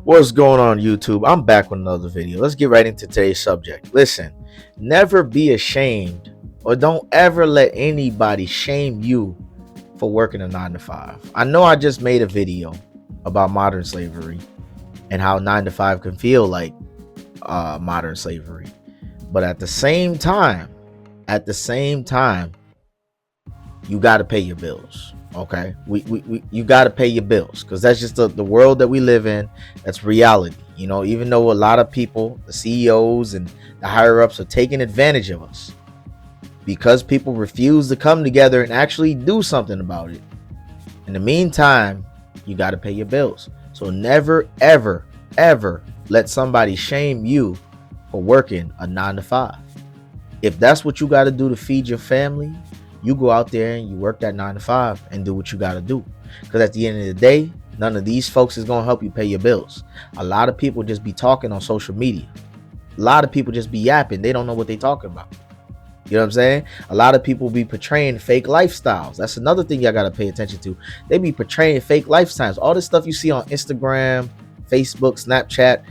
What's going on, YouTube? I'm back with another video. Let's get right into today's subject. Listen, never be ashamed, or don't ever let anybody shame you for working a 9 to 5. I know I just made a video about modern slavery and how 9 to 5 can feel like modern slavery, but at the same time, you got to pay your bills. Okay, you got to pay your bills, because that's just the world that we live in. That's reality. You know, even though a lot of people, the CEOs and the higher ups, are taking advantage of us, because people refuse to come together and actually do something about it. In the meantime, you got to pay your bills. So never ever let somebody shame you for working a 9 to 5. If that's what you got to do to feed your family, you go out there and you work that 9 to 5 and do what you got to do. Because at the end of the day, none of these folks is going to help you pay your bills. A lot of people just be talking on social media. A lot of people just be yapping. They don't know what they talking about. You know what I'm saying? A lot of people be portraying fake lifestyles. That's another thing y'all got to pay attention to. They be portraying fake lifestyles. All this stuff you see on Instagram, Facebook, Snapchat,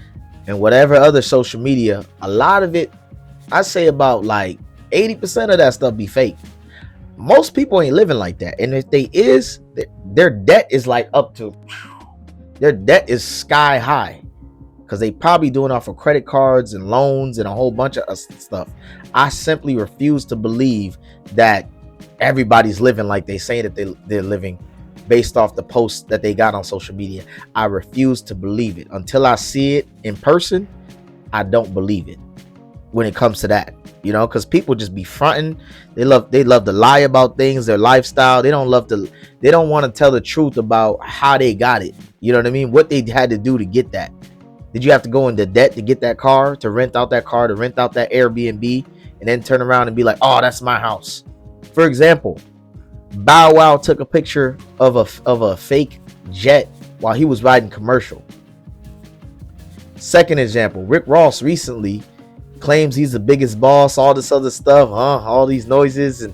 and whatever other social media, a lot of it, I say about like 80% of that stuff be fake. Most people ain't living like that, and if they is, their debt is like their debt is sky high, because they probably doing off of credit cards and loans and a whole bunch of stuff. I simply refuse to believe that everybody's living like they say that they're living based off the posts that they got on social media. I refuse to believe it until I see it in person. I don't believe it when it comes to that. You know, because people just be fronting. They love to lie about things, their lifestyle. They don't want to tell the truth about how they got it. You know what I mean? What they had to do to get that. Did you have to go into debt to get that car, to rent out that car, to rent out that Airbnb, and then turn around and be like, oh, that's my house? For example, Bow Wow took a picture of a fake jet while he was riding commercial. Second example, Rick Ross recently claims he's the biggest boss, all this other stuff, all these noises, and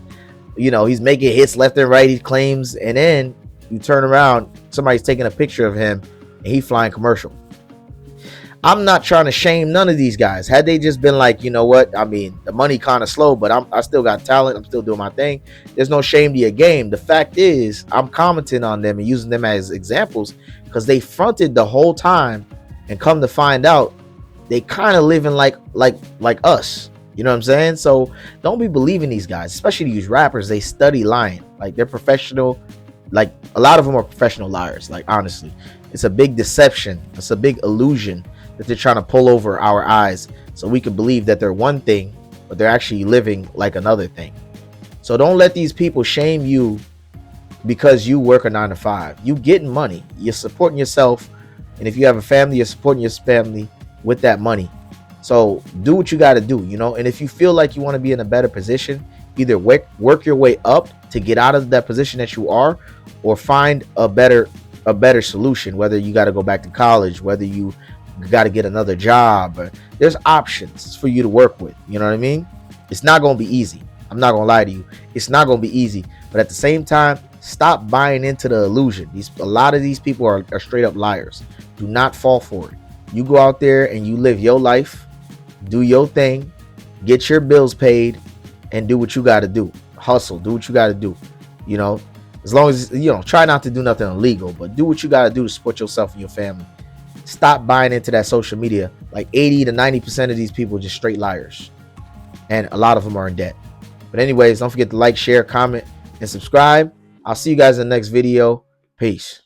you know, he's making hits left and right, he claims, and then you turn around, somebody's taking a picture of him and he flying commercial. I'm not trying to shame none of these guys. Had they just been like, you know what, I mean, the money kind of slow, but I still got talent, I'm still doing my thing, there's no shame to your game. The fact is, I'm commenting on them and using them as examples because they fronted the whole time, and come to find out, they kind of living like us. You know what I'm saying? So don't be believing these guys, especially these rappers. They study lying. Like, they're professional. Like, a lot of them are professional liars. Like, honestly, it's a big deception. It's a big illusion that they're trying to pull over our eyes so we can believe that they're one thing, but they're actually living like another thing. So don't let these people shame you because you work a 9 to 5. You getting money. You're supporting yourself. And if you have a family, you're supporting your family with that money. So do what you got to do, you know. And if you feel like you want to be in a better position, either work your way up to get out of that position that you are, or find a better solution, whether you got to go back to college, whether you got to get another job. There's options for you to work with. You know what I mean? It's not going to be easy. I'm not going to lie to you. It's not going to be easy. But at the same time, stop buying into the illusion. A lot of these people are straight up liars. Do not fall for it. You go out there and you live your life, do your thing, get your bills paid, and do what you got to do. Hustle, do what you got to do. You know, as long as, you know, try not to do nothing illegal, but do what you got to do to support yourself and your family. Stop buying into that social media. Like 80 to 90% of these people are just straight liars, and a lot of them are in debt. But anyways, don't forget to like, share, comment, and subscribe. I'll see you guys in the next video. Peace.